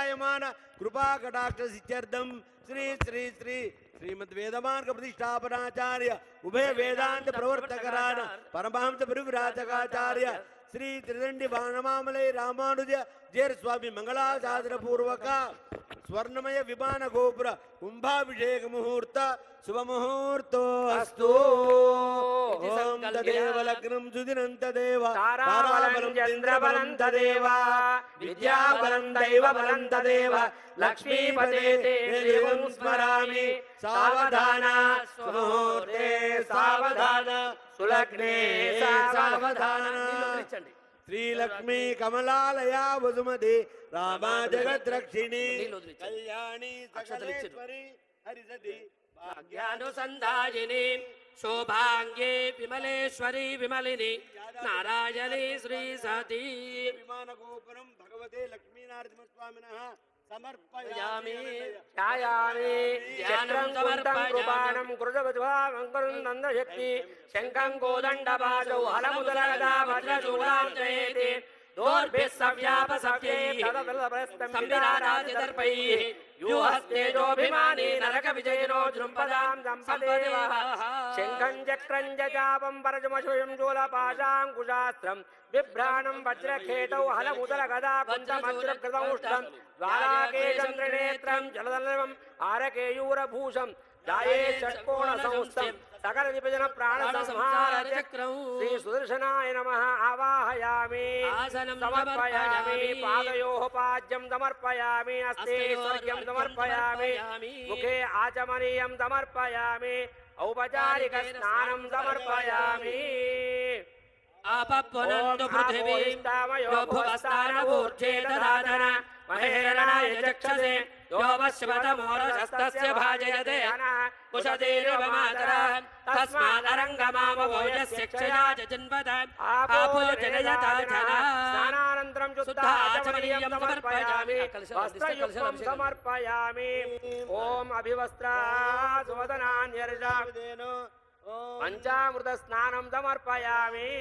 जायमान कृपा कटाक्ष सिद्ध्यर्थम श्री श्री श्री श्रीमद्वेदमार्ग प्रतिष्ठापनाचार्य उभय वेदांत प्रवर्तकरान परमहंस परिव्राजकाचार्य श्री त्रिदंडी बाणमामले रामानुज जैर स्वामी मंगलासाधन पूर्वक स्वर्णमय विमान गोपुर कुंभाभिषेक मुहूर्त शुभ मुहूर्तो अस्तु। ओम तदेव लग्नं सुदिनं तदेव ताराबलं चन्द्रबलं तदेव विद्याबलं दैवबलं तदेव लक्ष्मीपते देवं स्मरामि सावधान सुमुहूर्ते सावधान सुलग्ने सावधान। श्रीलक्ष्मी कमलालया वसुमती रामा जगद्रक्षिणी कल्याणी सकलेश्वरी हरिसती भाग्यानुसंधायिनी शोभांगे विमलेश्वरी विमलिनी नारायणी श्री सती। विमानगोपुरं भगवते लक्ष्मीनारसिंहस्वामिनः समर्पयामि ध्यायामि चक्रं समर्पयामि कृतवद्भावं नन्दशक्ति शङ्खं कोदण्डपाशौ हलमुदलगदा वज्रचूडां जयेति दोर्भिः सव्यापसव्यैः संविराराजितर्पैः व्यूहस्तेजोऽभिमानी नरकविजयिनो जृम्पदां दम्पदेवः शङ्खं चक्रं जजापं परजमशुयं शूलपाशाङ्कुशास्त्रं बिभ्राणं वज्रखेटौ हलमुदलगदा कुन्तमग्रकृतौष्टं द्वाराकेशं त्रिनेत्रं जलदलवम् आरकेयूरभूषं जाये षट्कोणसंस्थं सकल विभजन प्राण संहार चक्रं श्री सुदर्शनाय नमः आवाहयामि समर्पयामि पादयोः पाद्यं समर्पयामि हस्ते स्वर्ग्यं समर्पयामि मुखे आचमनीयं समर्पयामि औपचारिक स्नानं समर्पयामि। आपप्वनन्तु पृथिवी भुवस्तानवूर्जेदधातन महेरणाय चक्षसे यो वश्वतमोरशस्तस्य भाजयते कुशतीर्वमातरः तस्मादरङ्गमामभोजस्य क्षया च जन्मत आभोजनयता जना। स्नानानन्तरं शुद्धाचमनीयं समर्पयामि वस्त्रयुक्तं समर्पयामि। ॐ अभिवस्त्रा सुवदनान्यर्षा पंचामृत स्नानं समर्पयामि।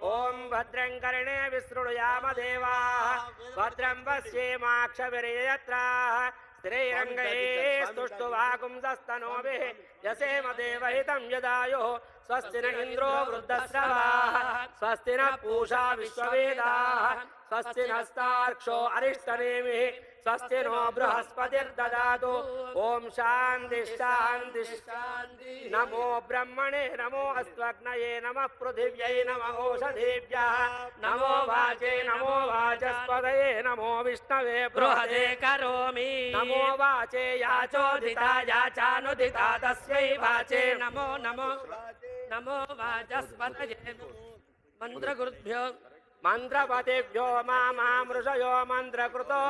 ओम भद्रं कर्णे विसृणुयाम देवाः भद्रं पश्येमाक्षभिर्यजत्राः स्त्रीरङ्गैः स्तुष्टुवागुंसस्तनूभिः यसेम देवहितं यदायुः स्वस्ति न इन्द्रो वृद्धश्रवाः स्वस्ति न पूषा विश्ववेदाः स्वस्ति नस्तार्क्ष्यो अरिष्टनेमिः स्वस्ति नो बृहस्पतिर्ददातु। ओम शांति शांति शांति। नमो ब्रह्मणे नमो अस्त्वग्नये नमः पृथिव्यै नमः ओषधीभ्यः नमो वाचे नमो वाचस्पतये नमो विष्णवे बृहदे करोमि। नमो वाचे याचोदिता याचानुदिता तस्यै वाचे नमो नमो नमो वाचस्पतये मन्त्रगुरुभ्यो मंत्रपतिभ्यो मामृषयो मंत्रकृतो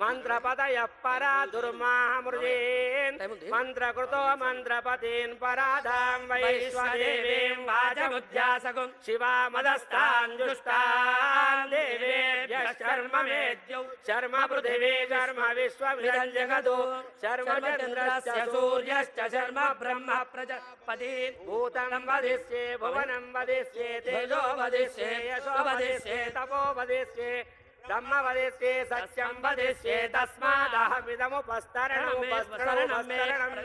मंत्रपतयः परा दुर्मामृजेन् मंत्रकृतो मंत्रपतीन् पराधां वैश्वदेवीं वाचमुद्यासकुं शिवामदस्ताञ्जुष्टान् देवेभ्यः शर्म मेद्यौ शर्म पृथिवी शर्म विश्वमिदञ्जगतो शर्म चन्द्रस्य सूर्यश्च शर्म ब्रह्म प्रजापति भूतं वदिष्ये भुवनं वदिष्ये तेजो वदिष्ये यशो वदिष्ये तपो वदिष्ये धम्म वदिष्ये सत्यं वदिष्ये तस्मादहमिदमुपस्तरणं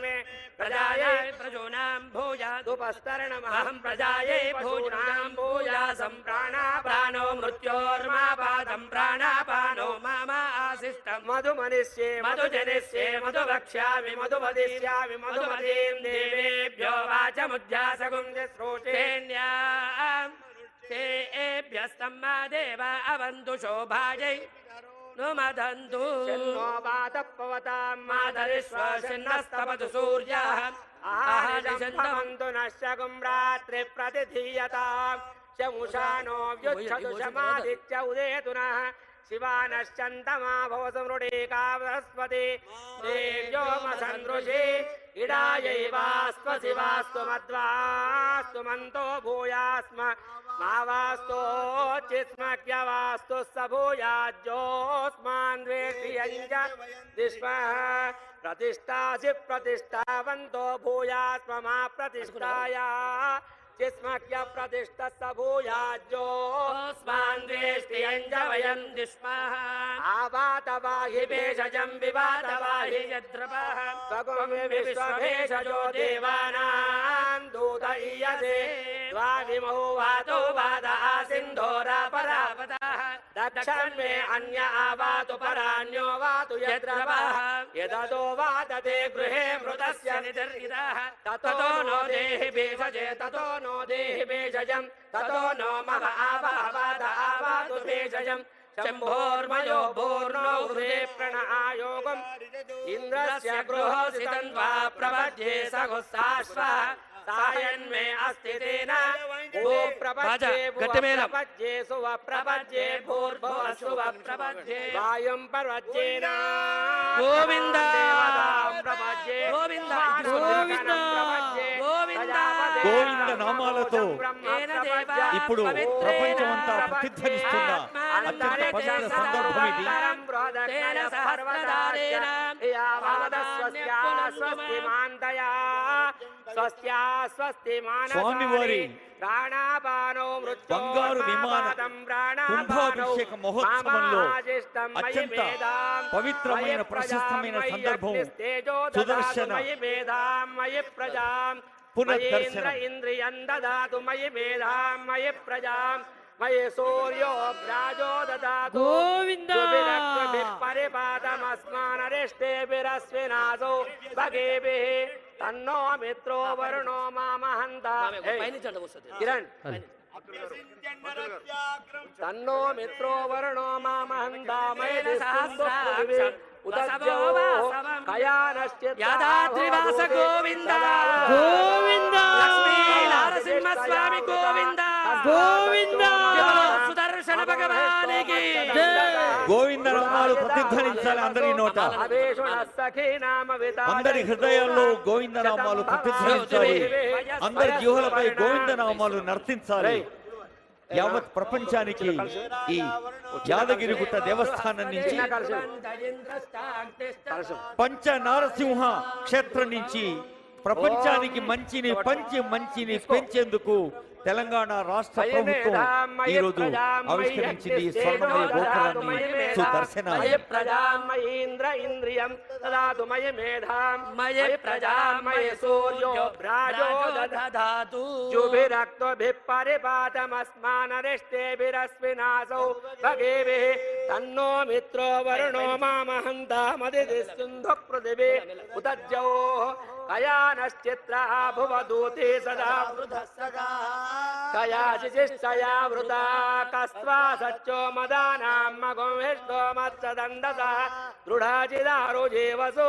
मे प्रजायै प्रजूनां भूयादुपस्तरणमहं प्रजायै भूनां भूयासं प्राणापानो मृत्योर्मापादं प्राणापानो मामा आशिष्टं मधुमनिष्ये मधुजनिष्ये मधुवक्ष्यामि मधुवदिष्यामि मधुमतीं देवेभ्यो वाचमुद्यासकुं श्रोतेन्याम् तेभ्यस्तम्मा देवा अवन्तु शोभायै नुमदन्तु शन्नो वातपवतां मातरिश्वसिन्नस्तपतु सूर्यः आहारिषन्तमन्तु नश्यगुं रात्रिप्रतिधीयतां शमुषानो व्युच्छतु शमादित्य उदेतु नः शिवानश्चन्तमा भवसमृडेका बृहस्पति देव्योमसन्दृशे इडायैवास्त्व शिवास्तु मध्वास्तु मन्तो भूयास्म मावास्तो चिस्मक्यवास्तु स भूयाज्योस्मान्द्वेष्यञ्च दिष्मः प्रतिष्ठासि प्रतिष्ठावन्तो भूयास्म मा प्रतिष्ठाया चिस्मक्य प्रतिष्ठस्स भूयाज्यो स्मान्द्वेष्टियञ्च वयं दिस्मः आवातवाहि भेषजं विवातवाहि यद्रपः स्वगुं विश्वभेषजो देवानां दूत ईयसे द्वाविमौ वातो वाद आसिन्धोरापरापतः दक्षन्मे अन्य आवातु परान्यो वातु यद्रपः यदतो वादते गृहे मृतस्य निदर्हितः ततो नो देहि भेषजे ततो नो देहि भेषजं ततो नो मम आवाद आवातु भेषजं शम्भोर्मयो भूर्नो हृदे प्रणआयोगम् इन्द्रस्य गृहोसितं वा प्रपद्ये सघुस्साश्वः सायन्मे अस्ति तेन भू प्रपद्ये प्रपद्ये सुव प्रपद्ये भूर्भुव सुव प्रपद्ये वायुं प्रपद्येन गोविन्द प्रपद्ये गोविन्द गोविन्द गोविन्द గోవింద నామాలతో ఇప్పుడు ప్రపంచమంతా ప్రతిధ్వనిస్తున్న అత్యంత పవిత్ర సందర్భం ఇది. స్వామివారి బంగారు విమాన కుంభాభిషేక మహోత్సవంలో అత్యంత పవిత్రమైన ప్రశస్తమైన సందర్భం సుదర్శన పునర్దర్శనం. ఇంద్రియం దదాతు మయి మేధాం మయి ప్రజాం మయి సూర్యో రాజో దదాతు గోవింద పరిపాతమస్మానరిష్టేభిరస్వినాసౌ భగేభిః తన్నో మిత్రో వరుణో మామహంత కిరణ్ తన్నో మిత్రో వరుణో మామహంత మయి యాదాద్రివాస గోవింద గోవింద లక్ష్మీ నరసింహస్వామి గోవింద గోవింద సుదర్శన భగవానికి గోవింద నామాలు ప్రతిధ్వనించాలి అందరి నోట, అందరి హృదయాల్లో గోవింద నామాలు ప్రతిధ్వనించాలి, అందరి జీవులపై గోవింద నామాలు నర్తించాలి. యావత్ ప్రపంచానికి ఈ యాదగిరిగుట్ట దేవస్థానం నుంచి పంచ నారసింహ క్షేత్రం నుంచి ప్రపంచానికి మంచిని మంచిని పెంచేందుకు తెలంగాణ రాష్ట్ర ప్రభుత్వం ఈ రోజు ఆవిష్కరించింది స్వర్ణమయ గోపురాన్ని సుదర్శనాన్ని. ఇంద్రియం దదాతు మయి మేధాం మయి ప్రజాం మయి సూర్యో రాజో దదాతు జుభిరక్తోభిః పరిపాతమస్మానరిష్టేభిరస్వినాసౌ భగేభిః తన్నో మిత్రో వరుణో మామహంతామదితి సింధు పృథివీ ఉదజ్జౌ కయానశ్చిత్రా భువదూతే సదా వృధస్సగా కయాచిశిష్టయా వృతా కస్త్వా సచ్చో మదానాం మగుంహిష్టో మత్సదండస దృఢాచిదారో జీవసు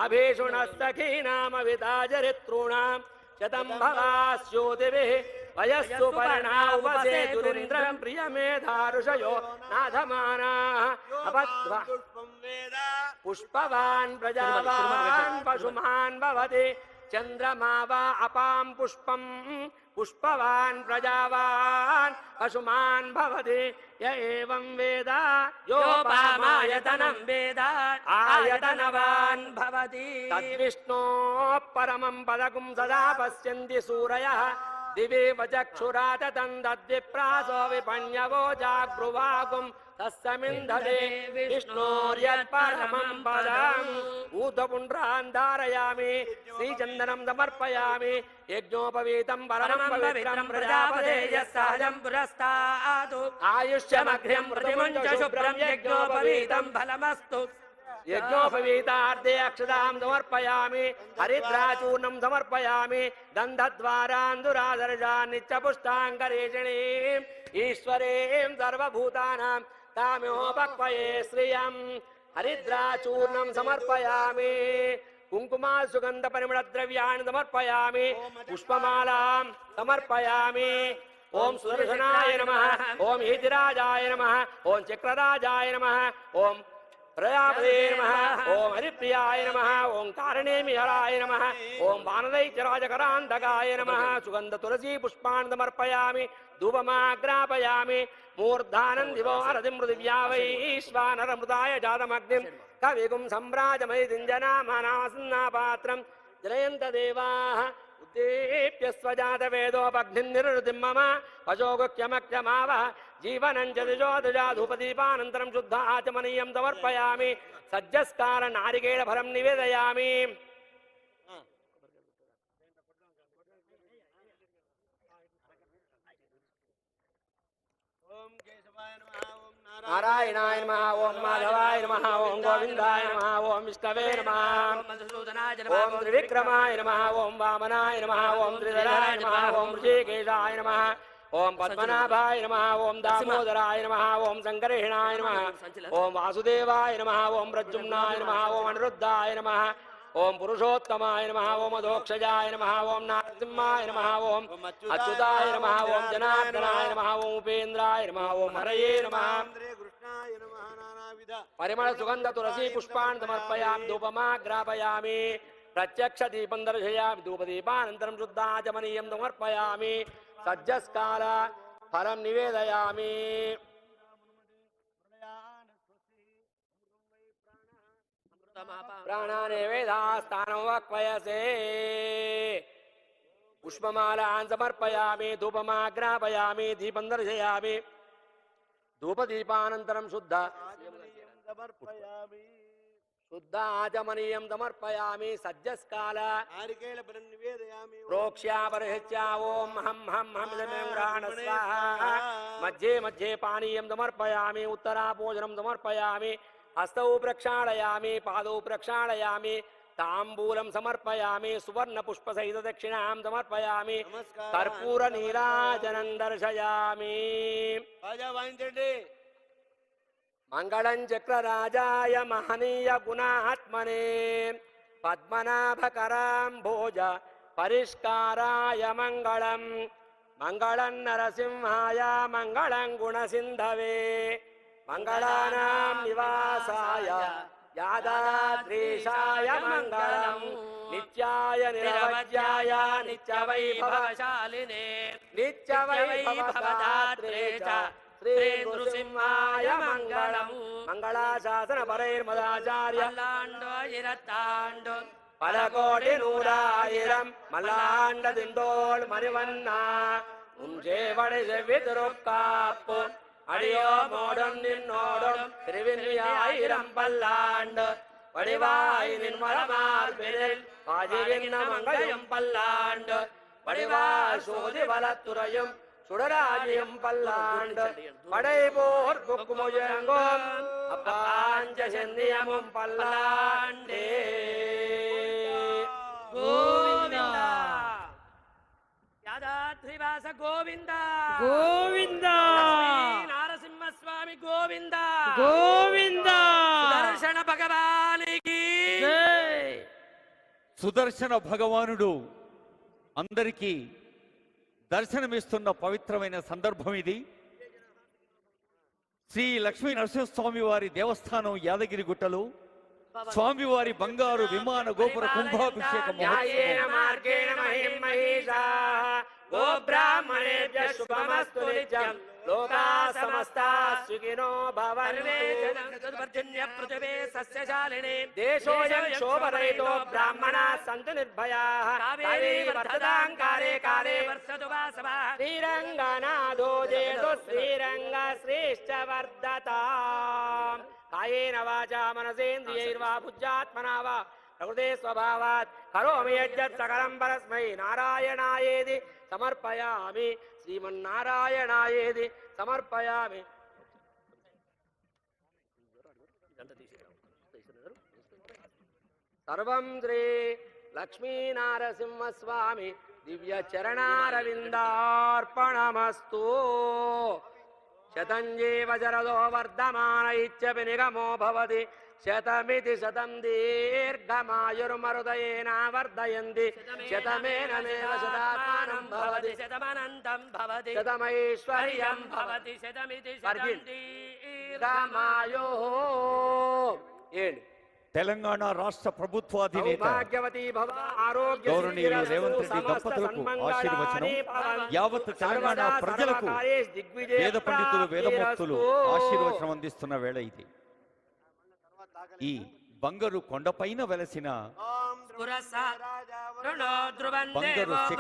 అభీషుణస్తఖీనామవితాచరితॄణాం శతం భవాస్యోతిభిః వయస్సు పరిణా ఉపసేతురింద్రం ప్రియమేధారుషయో నాథమానాః అపద్వ పుష్పవాన్ ప్రజావాన్ పశుమాన్ భవతి చంద్రమా వా అపాం పుష్పం పుష్పవాన్ ప్రజావాన్ పశుమాన్ భవతి య ఏవం వేద యోపామాయతనం వేద ఆయతనవాన్ భవతి తద్విష్ణోః పరమం పదకం సదా పశ్యంతి సూరయః దివేవ చక్షురాతతం తద్విప్రాసో విపణ్యవో జాగృవాగుం తస్సమింధతే విష్ణోర్యత్పరమం పదం ఊర్ధ్వపుండ్రాన్ ధారయామి శ్రీచందనం సమర్పయామి యజ్ఞోపవీతం పరమం పవిత్రం ప్రజాపతేయ సహజం పురస్తాదు ఆయుష్యమగ్ర్యం ప్రతిమంచ శుభ్రం యజ్ఞోపవీతం ఫలమస్తు యజ్ఞోపవీతార్థే అక్షతాం సమర్పయామి హరిద్రాచూర్ణం సమర్పయామి గంధద్వారాందురాదర్శా నిత్యపుష్టాంకరేషిణీం ఈశ్వరీం సర్వభూతానాం తామోపక్వయే శ్రియం హరిద్రాచూర్ణం సమర్పయామి కుంకుమా సుగంధ పరిమళ ద్రవ్యాన్ని సమర్పయామి పుష్పమాలాం సమర్పయామి ఓం సుదర్శనాయ నమః ఓం ఈతిరాజాయ నమః ఓం చక్రరాజాయ నమః ఓం ప్రజాపతే నమః ఓం హరిప్రియాయ నమః ఓం కారణేమిహరాయ నమః ఓం వానరైత్యరాజకరాంతకాయ నమః సుగంధ తులసీ పుష్పాన్ని సమర్పయామి ధూపమాగ్రాపయామి మూర్ధానం దివో అరతిం పృథివ్యా వైశ్వానరమృతాయ జాతమగ్నిం కవిగుం సంభ్రాజమయతింజనామానాసన్నాపాత్రం జలయంత దేవాః ఉద్దీప్యస్వజాతవేదోపగ్నిర్నిరుతిం మమ పశోగుఖ్యమఖ్యమావ జీవనం చ దిశోదజాధూపదీపానంతరం శుద్ధ ఆచమనీయం సమర్పయామి సజ్జస్కార నారికేళ ఫలం నివేదయామి. నారాయణాయ నమః ఓం మాధవాయ నమః ఓం గోవిందాయ నమః ఓం విష్ణవే నమః ఓం త్రివిక్రమాయ నమః ఓం వామనాయ నమః ఓం త్రిధరాయ నమః ఓం ఋషికేశాయ నమః ఓం పద్మనాభాయ నమః ఓం దామోదరాయ నమః ఓం సంకర్షణాయ నమః ఓం వాసుదేవాయ నమః ఓం ప్రద్యుమ్నాయ నమః ఓం అనిరుద్ధాయ నమః ఓం పురుషోత్తమాయ నమః ఓం అధోక్షజాయ నమః ఓం నరసింహాయ నమః ఓం అచ్యుతాయ నమః ఓం జనార్దనాయ నమః ఓం ఉపేంద్రాయ నమః ఓం హరయే నమః పరిమళ సుగంధ తులసీ పుష్పాన్ సమర్పయామి ధూపమాగ్రాపయామి ప్రత్యక్ష దీపం దర్శయామి ధూపదీపానంతరం శుద్ధాచమనీయం సమర్పయామి సజ్జస్కార ఫలం నివేదయామి. ప్రాణానే వేదాస్థానం వక్వయసే పుష్పమాలాన్ సమర్పయామి ధూపమాగ్రాపయామి దీపం దర్శయామి ధూపదీపానంతరం శుద్ధాచమనీయం సమర్పయామి సజ్జస్కాల ప్రోక్ష్యాపరిహత్యా ఓం హం హం హం ఇదమేంద్రాణ స్వాహా మధ్యే మధ్యే పానీయం సమర్పయామి ఉత్తరాభోజనం సమర్పయామి హస్తౌ ప్రక్షాళయామి పాదౌ ప్రక్షాళయామి తాంబూలం సమర్పయామి సువర్ణ పుష్ప సహిత దక్షిణాం సమర్పయామి కర్పూర నీరాజనం దర్శయామి. మంగళం చక్రరాజాయ మహనీయ గుణాత్మనే పద్మనాభకరాంభోజ పరిష్కారాయ మంగళం మంగళం నరసింహాయ మంగళం గుణసింధవే మంగళానాం నివాసాయ యాదాద్రీశాయ మంగళం నిత్యాయ నిరవధ్యాయ నిత్యవైభవశాలినే నిత్యవైభవదాత్రే చ శ్రీ నృసింహాయ మంగళం మంగళాశాసన పరైర్మదాచార్య పలకోటి నూరాయిరం మల్లాండ మరివన్నా ఉంచేవడి செவ்வி திருக்காப்பு அடியோமோடும் நின்னோடும் திருவின்யாயிரம் பல்லாண்டு வடிவாய் நின்மலமார்பினில் பாஜிவின்ன மங்கையும் பல்லாண்டு வடிவாய் சோதி வலத்துறையும் சுடராஜியும் பல்லாண்டு படைபோர் புக்குமுயங்கும் அப்பாஞ்ச சென்னியமும் பல்லாண்டே. గోవిందా యాదాద్రివాస గోవిందా గోవిందా నారసింహస్వామి గోవిందా గోవిందా దర్శన భగవానికి జై. సుదర్శన భగవానుడు అందరికీ దర్శనమిస్తున్న పవిత్రమైన సందర్భం ఇది. శ్రీ లక్ష్మీ నరసింహస్వామి వారి దేవస్థానం యాదగిరి గుట్టలో స్వామివారి బంగారు విమాన గోపుర కుంభాభిషేక మహోత్సవం గోబ్రాహ్మణేభ్యః శుభమస్తు నిత్యం లోకాః సమస్తాః సుఖినో భవంతు. దేశోయం శోభరహితో బ్రాహ్మణాః సంతు నిర్భయాః కావేరీ వర్ధతాం కాలే కాలే వర్షతు వాసవః శ్రీరంగనాథో జయతు శ్రీరంగ శ్రేష్ఠ వర్ధతాం. కాయేన వాచా మనసేంద్రియైర్వా బుద్ధ్యాత్మనా వా ప్రకృతే స్వభావాత్ కరోమి యజ్జత్ సకలం పరస్మై నారాయణాయేది సమర్పయామి శ్రీమన్నారాయణాయేది సమర్పయామి. సర్వం శ్రీ లక్ష్మీనారసింహస్వామి దివ్య చరణారవిందార్పణమస్తు. శతంజీవ జరదో వర్ధమాన ఇత్యపి నిగమో భవతి శతమితి శతం దీర్ఘమాయుర్మరుదయేన వర్ధయంతి శతమేనమేవ శతాత్మానం భవతి శతమనంతం భవతి శతమైశ్వర్యం భవతి శతమితి శతం దీర్ఘమాయో. ఏంటి తెలంగాణ రాష్ట్ర ప్రభుత్వాధినేత సౌభాగ్యవతి భవ ఆరోగ్య గౌరవనీయులు రేవంత్ రెడ్డి దంపతులకు ఆశీర్వచనం, యావత్ తెలంగాణ ప్రజలకు వేద పండితులు వేదమూర్తులు ఆశీర్వచనం అందిస్తున్న వేళ ఇది. ఈ బంగారు కొండపైన వెలసిన ధ్రువం బంగారు దేవో